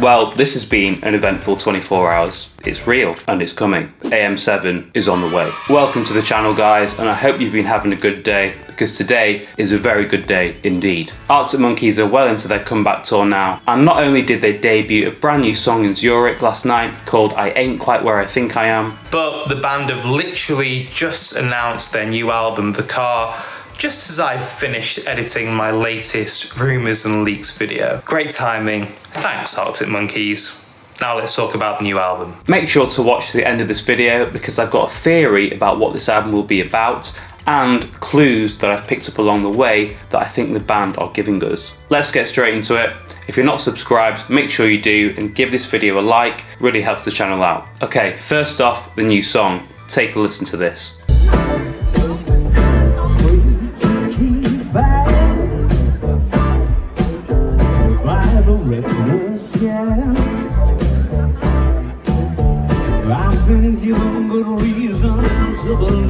Well, this has been an eventful 24 hours. It's real and it's coming. AM7 is on the way. Welcome to the channel, guys, and I hope you've been having a good day, because today is a very good day indeed. Arctic Monkeys are well into their comeback tour now, and not only did they debut a brand new song in Zurich last night called I Ain't Quite Where I Think I Am, but the band have literally just announced their new album, The Car, just as I finished editing my latest Rumours and Leaks video. Great timing. Thanks, Arctic Monkeys. Now let's talk about the new album. Make sure to watch to the end of this video, because I've got a theory about what this album will be about and clues that I've picked up along the way that I think the band are giving us. Let's get straight into it. If you're not subscribed, make sure you do and give this video a like. Really helps the channel out. Okay, first off, the new song. Take a listen to this.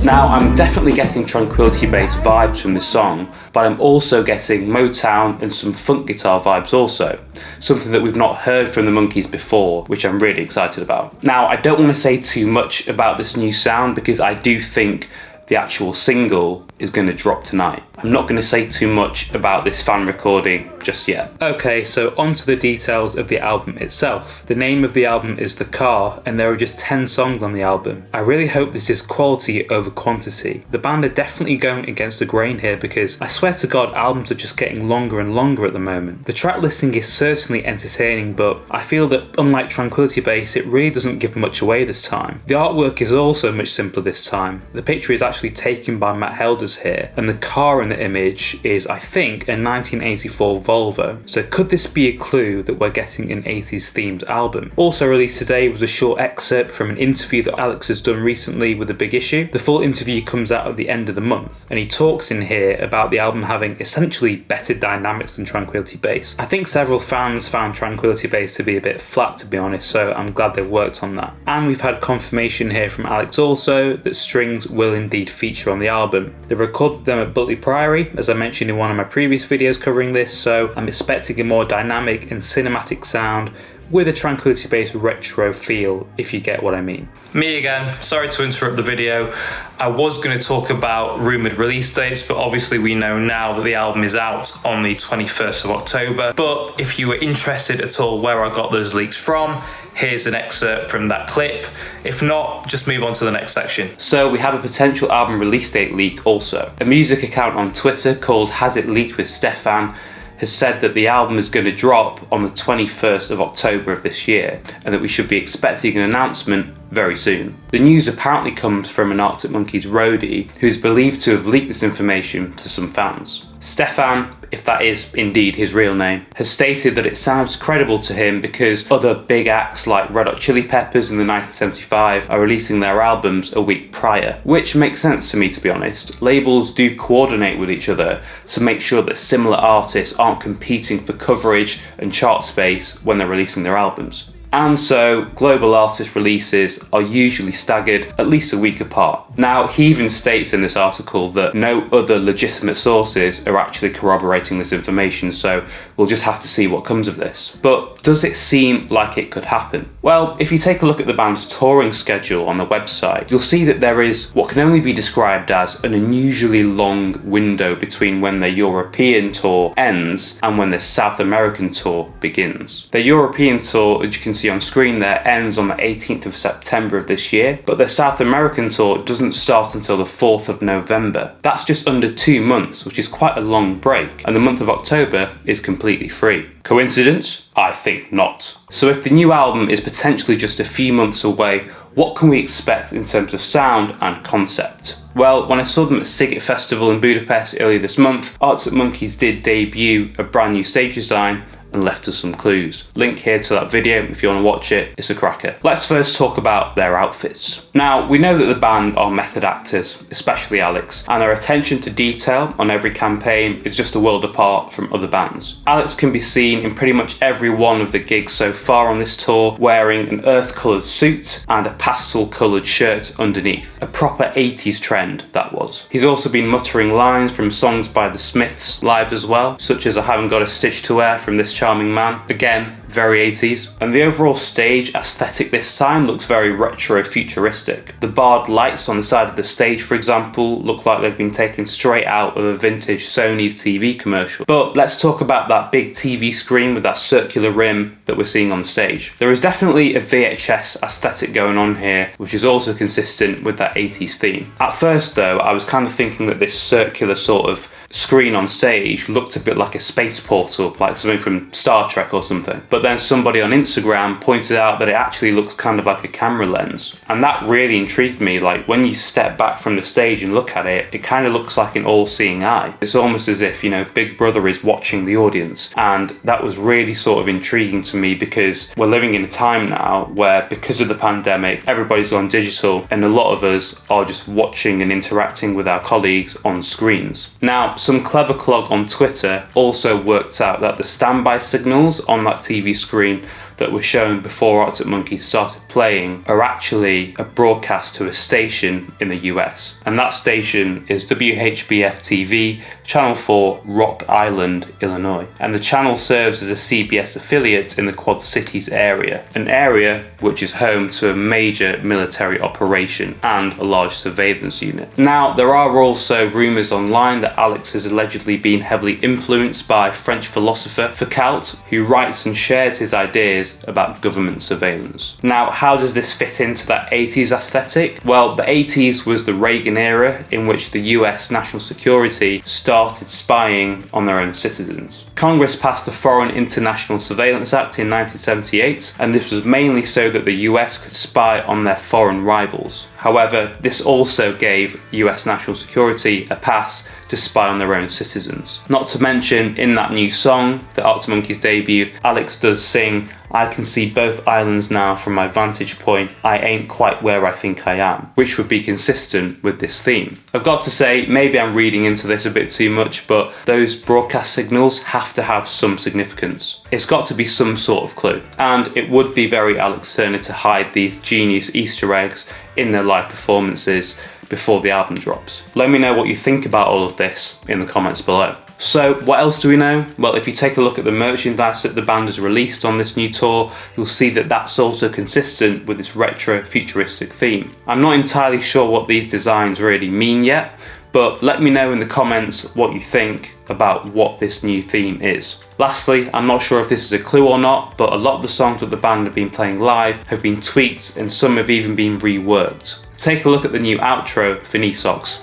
Now, I'm definitely getting Tranquility Base vibes from this song, but I'm also getting Motown and some funk guitar vibes also, something that we've not heard from the Monkeys before, which I'm really excited about. Now, I don't want to say too much about this new sound, because I do think the actual single is going to drop tonight. I'm not going to say too much about this fan recording just yet. Okay, so on to the details of the album itself. The name of the album is The Car, and there are just 10 songs on the album. I really hope this is quality over quantity. The band are definitely going against the grain here, because I swear to God, albums are just getting longer and longer at the moment. The track listing is certainly entertaining, but I feel that unlike Tranquility Base, it really doesn't give much away this time. The artwork is also much simpler this time. The picture is actually taken by Matt Helders here, and the car in the image is, I think, a 1984 Volvo. So could this be a clue that we're getting an 80s themed album? Also released today was a short excerpt from an interview that Alex has done recently with a Big Issue. The full interview comes out at the end of the month, and he talks in here about the album having essentially better dynamics than Tranquility Base. I think several fans found Tranquility Base to be a bit flat, to be honest, so I'm glad they've worked on that. And we've had confirmation here from Alex also that strings will indeed feature on the album. They recorded them at Butley Priory, as I mentioned in one of my previous videos covering this, so I'm expecting a more dynamic and cinematic sound with a Tranquility Base retro feel, if you get what I mean. Me again, sorry to interrupt the video. I was going to talk about rumoured release dates, but obviously we know now that the album is out on the 21st of October. But if you were interested at all where I got those leaks from, here's an excerpt from that clip. If not, just move on to the next section. So we have a potential album release date leak also. A music account on Twitter called Has It Leaked with Stefan has said that the album is going to drop on the 21st of October of this year, and that we should be expecting an announcement very soon. The news apparently comes from an Arctic Monkeys roadie who is believed to have leaked this information to some fans. Stefan, if that is indeed his real name, has stated that it sounds credible to him because other big acts like Red Hot Chili Peppers in the 1975 are releasing their albums a week prior, which makes sense to me, to be honest. Labels do coordinate with each other to make sure that similar artists aren't competing for coverage and chart space when they're releasing their albums. And so global artist releases are usually staggered at least a week apart. Now, he even states in this article that no other legitimate sources are actually corroborating this information, so we'll just have to see what comes of this. But does it seem like it could happen? Well, if you take a look at the band's touring schedule on the website, you'll see that there is what can only be described as an unusually long window between when their European tour ends and when their South American tour begins. Their European tour, as you can see on screen there, ends on the 18th of September of this year, but their South American tour doesn't start until the 4th of November. That's just under 2 months, which is quite a long break, and the month of October is completely free. Coincidence? I think not. So if the new album is potentially just a few months away, what can we expect in terms of sound and concept? Well, when I saw them at Sigit Festival in Budapest earlier this month, Arctic Monkeys did debut a brand new stage design and left us some clues. Link here to that video if you want to watch it, it's a cracker. Let's first talk about their outfits. Now, we know that the band are method actors, especially Alex, and their attention to detail on every campaign is just a world apart from other bands. Alex can be seen in pretty much every one of the gigs so far on this tour wearing an earth-coloured suit and a pastel-coloured shirt underneath. A proper 80s trend, that was. He's also been muttering lines from songs by the Smiths live as well, such as I Haven't Got a Stitch to Wear from this charming man. Again, very 80s. And the overall stage aesthetic this time looks very retro futuristic. The barred lights on the side of the stage, for example, look like they've been taken straight out of a vintage Sony's TV commercial. But let's talk about that big TV screen with that circular rim that we're seeing on the stage. There is definitely a VHS aesthetic going on here, which is also consistent with that 80s theme. At first though, I was kind of thinking that this circular sort of screen on stage looked a bit like a space portal, like something from Star Trek or something. But then somebody on Instagram pointed out that it actually looks kind of like a camera lens. And that really intrigued me. Like when you step back from the stage and look at it, it kind of looks like an all-seeing eye. It's almost as if, you know, Big Brother is watching the audience. And that was really sort of intriguing to me because we're living in a time now where, because of the pandemic, everybody's gone digital and a lot of us are just watching and interacting with our colleagues on screens. Now, some clever clog on Twitter also worked out that the standby signals on that TV screen that were shown before Arctic Monkeys started playing are actually a broadcast to a station in the US. And that station is WHBF TV, Channel 4, Rock Island, Illinois. And the channel serves as a CBS affiliate in the Quad Cities area, an area which is home to a major military operation and a large surveillance unit. Now, there are also rumours online that Alex has allegedly been heavily influenced by French philosopher Foucault, who writes and shares his ideas about government surveillance. Now, how does this fit into that 80s aesthetic? Well, the 80s was the Reagan era in which the US national security started spying on their own citizens. Congress passed the Foreign International Surveillance Act in 1978, and this was mainly so that the US could spy on their foreign rivals. However, this also gave US national security a pass to spy on their own citizens. Not to mention, in that new song, the Arctic Monkeys debut, Alex does sing, "I can see both islands now from my vantage point, I ain't quite where I think I am," which would be consistent with this theme. I've got to say, maybe I'm reading into this a bit too much, but those broadcast signals have to have some significance. It's got to be some sort of clue. And it would be very Alex Turner to hide these genius Easter eggs in their live performances before the album drops. Let me know what you think about all of this in the comments below. So what else do we know? Well, if you take a look at the merchandise that the band has released on this new tour, you'll see that that's also consistent with this retro futuristic theme. I'm not entirely sure what these designs really mean yet, but let me know in the comments what you think about what this new theme is. Lastly, I'm not sure if this is a clue or not, but a lot of the songs that the band have been playing live have been tweaked and some have even been reworked. Take a look at the new outro for Knee Socks.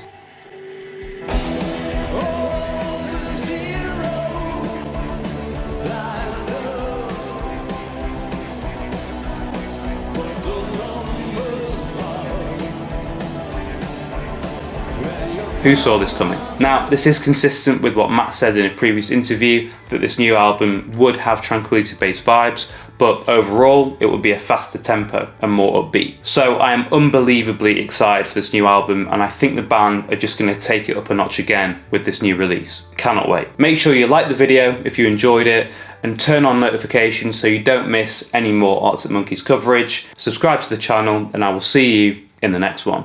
Who saw this coming? Now, this is consistent with what Matt said in a previous interview, that this new album would have tranquility-based vibes, but overall it would be a faster tempo and more upbeat. So I am unbelievably excited for this new album, and I think the band are just going to take it up a notch again with this new release. Cannot wait. Make sure you like the video if you enjoyed it, and turn on notifications so you don't miss any more Arctic Monkeys coverage. Subscribe to the channel, and I will see you in the next one.